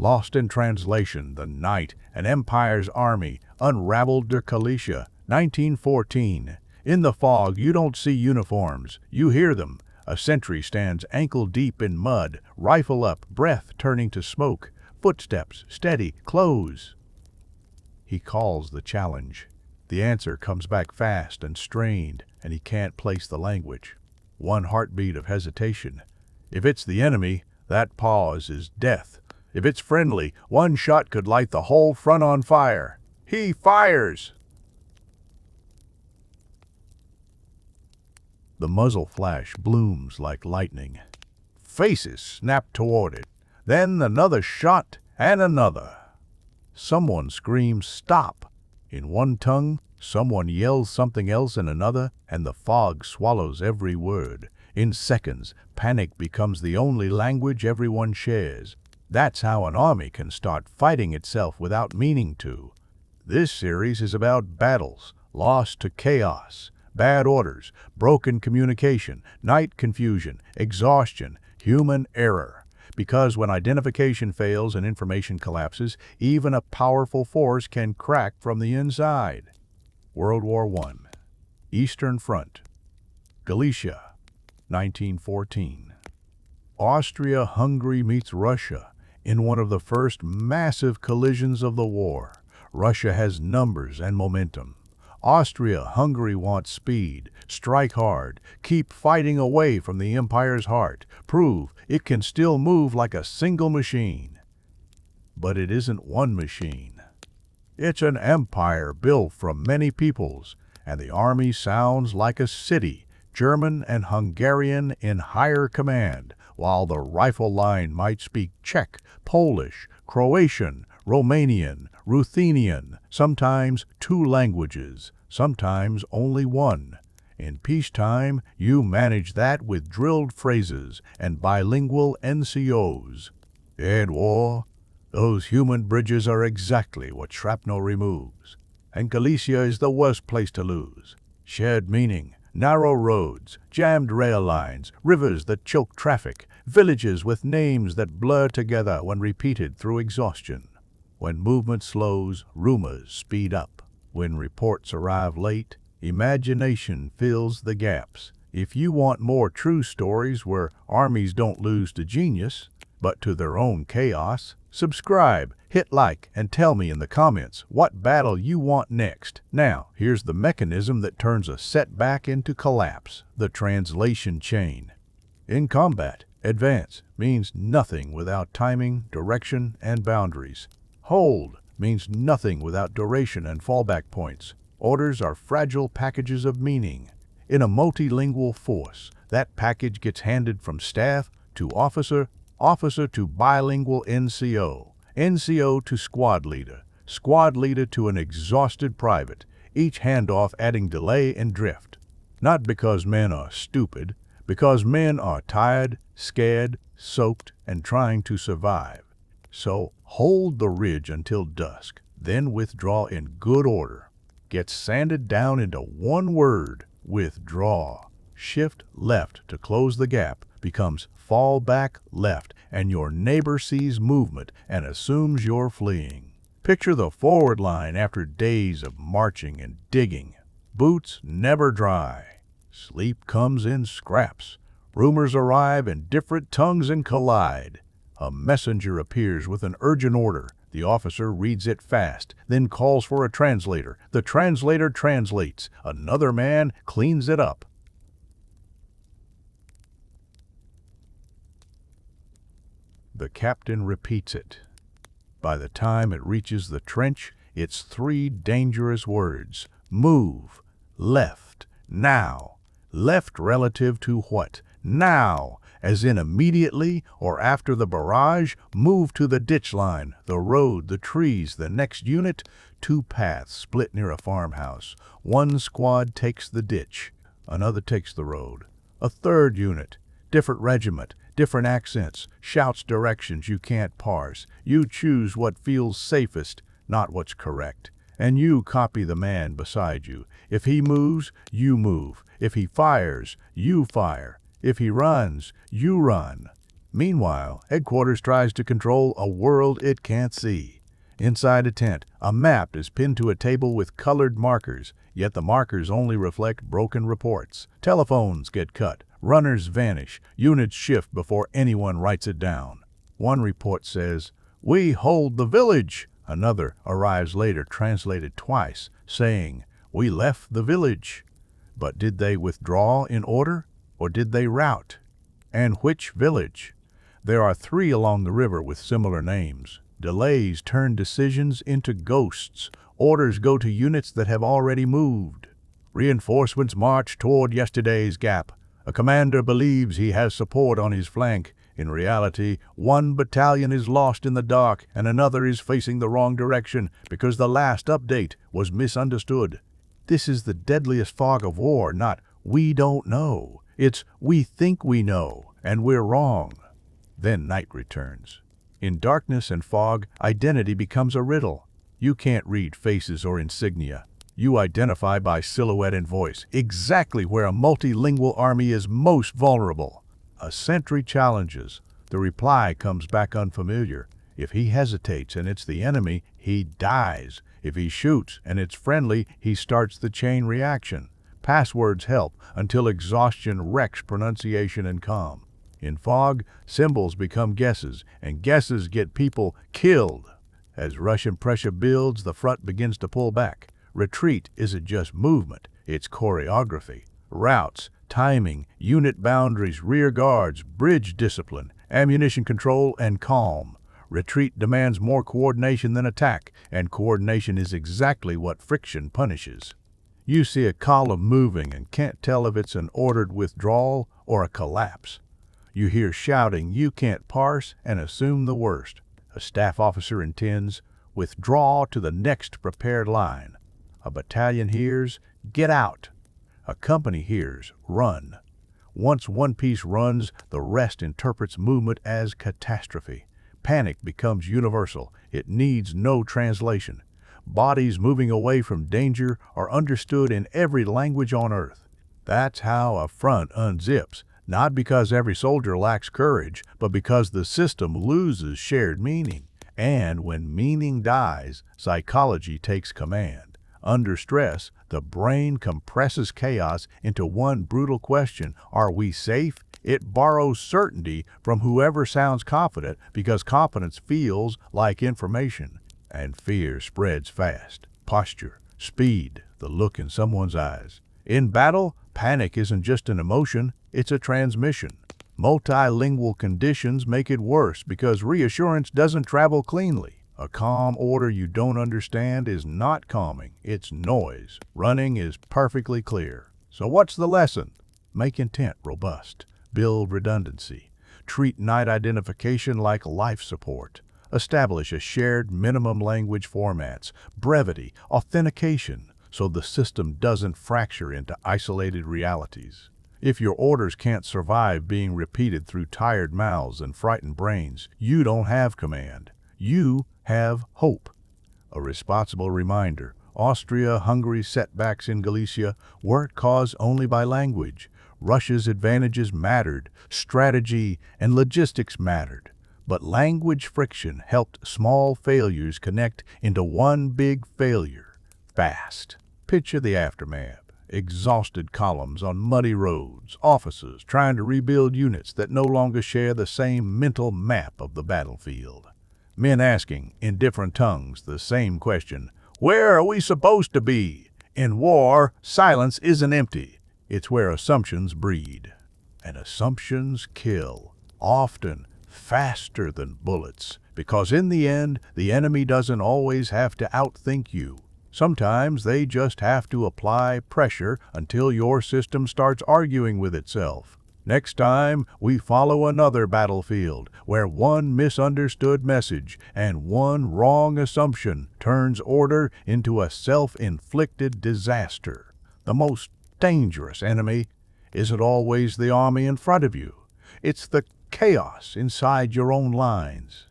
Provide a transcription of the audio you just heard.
Lost in Translation, The Night, an Empire's Army, Unraveled de Galicia, 1914. In the fog, you don't see uniforms, you hear them. A sentry stands ankle-deep in mud, rifle up, breath turning to smoke. Footsteps, steady, close. He calls the challenge. The answer comes back fast and strained, and he can't place the language. One heartbeat of hesitation. If it's the enemy, that pause is death. If it's friendly, one shot could light the whole front on fire. He fires! The muzzle flash blooms like lightning. Faces snap toward it. Then another shot and another. Someone screams, "Stop!" in one tongue, someone yells something else in another, and the fog swallows every word. In seconds, panic becomes the only language everyone shares. That's how an army can start fighting itself without meaning to. This series is about battles, lost to chaos, bad orders, broken communication, night confusion, exhaustion, human error. Because when identification fails and information collapses, even a powerful force can crack from the inside. World War I. Eastern Front. Galicia, 1914. Austria-Hungary meets Russia in one of the first massive collisions of the war. Russia has numbers and momentum. Austria-Hungary wants speed, strike hard, keep fighting away from the empire's heart, prove it can still move like a single machine. But it isn't one machine. It's an empire built from many peoples, and the army sounds like a city, German and Hungarian in higher command, while the rifle line might speak Czech, Polish, Croatian, Romanian, Ruthenian, sometimes two languages, sometimes only one. In peacetime, you manage that with drilled phrases and bilingual NCOs. In war, those human bridges are exactly what shrapnel removes. And Galicia is the worst place to lose. Shared meaning, narrow roads, jammed rail lines, rivers that choke traffic, villages with names that blur together when repeated through exhaustion. When movement slows, rumors speed up. When reports arrive late, imagination fills the gaps. If you want more true stories where armies don't lose to genius, but to their own chaos, subscribe, hit like, and tell me in the comments what battle you want next. Now, here's the mechanism that turns a setback into collapse, the translation chain. In combat, advance means nothing without timing, direction, and boundaries. Hold means nothing without duration and fallback points. Orders are fragile packages of meaning. In a multilingual force, that package gets handed from staff to officer, officer to bilingual NCO, NCO to squad leader to an exhausted private, each handoff adding delay and drift. Not because men are stupid, because men are tired, scared, soaked, and trying to survive. So hold the ridge until dusk, then withdraw in good order. Get sanded down into one word, withdraw. Shift left to close the gap becomes fall back left, and your neighbor sees movement and assumes you're fleeing. Picture the forward line after days of marching and digging. Boots never dry. Sleep comes in scraps. Rumors arrive in different tongues and collide. A messenger appears with an urgent order. The officer reads it fast, then calls for a translator. The translator translates. Another man cleans it up. The captain repeats it. By the time it reaches the trench, it's 3 dangerous words. Move. Left. Now. Left relative to what? Now. As in immediately or after the barrage, move to the ditch line, the road, the trees, the next unit. 2 paths split near a farmhouse. One squad takes the ditch. Another takes the road. A third unit. Different regiment. Different accents, shouts directions you can't parse. You choose what feels safest, not what's correct. And you copy the man beside you. If he moves, you move. If he fires, you fire. If he runs, you run. Meanwhile, headquarters tries to control a world it can't see. Inside a tent, a map is pinned to a table with colored markers, yet the markers only reflect broken reports. Telephones get cut, runners vanish, units shift before anyone writes it down. One report says, "We hold the village." Another arrives later, translated twice, saying, "We left the village." But did they withdraw in order, or did they rout? And which village? There are 3 along the river with similar names. Delays turn decisions into ghosts. Orders go to units that have already moved. Reinforcements march toward yesterday's gap. A commander believes he has support on his flank. In reality, one battalion is lost in the dark and another is facing the wrong direction because the last update was misunderstood. This is the deadliest fog of war, not "we don't know." It's "we think we know, and we're wrong." Then night returns. In darkness and fog, identity becomes a riddle. You can't read faces or insignia. You identify by silhouette and voice, exactly where a multilingual army is most vulnerable. A sentry challenges. The reply comes back unfamiliar. If he hesitates and it's the enemy, he dies. If he shoots and it's friendly, he starts the chain reaction. Passwords help until exhaustion wrecks pronunciation and calm. In fog, symbols become guesses, and guesses get people killed. As Russian pressure builds, the front begins to pull back. Retreat isn't just movement, it's choreography. Routes, timing, unit boundaries, rear guards, bridge discipline, ammunition control, and calm. Retreat demands more coordination than attack, and coordination is exactly what friction punishes. You see a column moving and can't tell if it's an ordered withdrawal or a collapse. You hear shouting you can't parse and assume the worst. A staff officer intends, "Withdraw to the next prepared line." A battalion hears, "Get out." A company hears, "Run." Once one piece runs, the rest interprets movement as catastrophe. Panic becomes universal. It needs no translation. Bodies moving away from danger are understood in every language on earth. That's how a front unzips. Not because every soldier lacks courage, but because the system loses shared meaning. And when meaning dies, psychology takes command. Under stress, the brain compresses chaos into one brutal question: are we safe? It borrows certainty from whoever sounds confident because confidence feels like information. And fear spreads fast. Posture, speed, the look in someone's eyes. In battle, panic isn't just an emotion, it's a transmission. Multilingual conditions make it worse because reassurance doesn't travel cleanly. A calm order you don't understand is not calming, it's noise. Running is perfectly clear. So what's the lesson? Make intent robust. Build redundancy. Treat night identification like life support. Establish a shared minimum language formats, brevity, authentication, so the system doesn't fracture into isolated realities. If your orders can't survive being repeated through tired mouths and frightened brains, you don't have command. You have hope. A responsible reminder: Austria-Hungary setbacks in Galicia weren't caused only by language. Russia's advantages mattered, strategy and logistics mattered. But language friction helped small failures connect into one big failure, fast. Picture the aftermath. Exhausted columns on muddy roads, officers trying to rebuild units that no longer share the same mental map of the battlefield. Men asking, in different tongues, the same question: where are we supposed to be? In war, silence isn't empty. It's where assumptions breed. And assumptions kill, often faster than bullets, because in the end, the enemy doesn't always have to outthink you. Sometimes they just have to apply pressure until your system starts arguing with itself. Next time, we follow another battlefield where one misunderstood message and one wrong assumption turns order into a self-inflicted disaster. The most dangerous enemy isn't always the army in front of you. It's the chaos inside your own lines.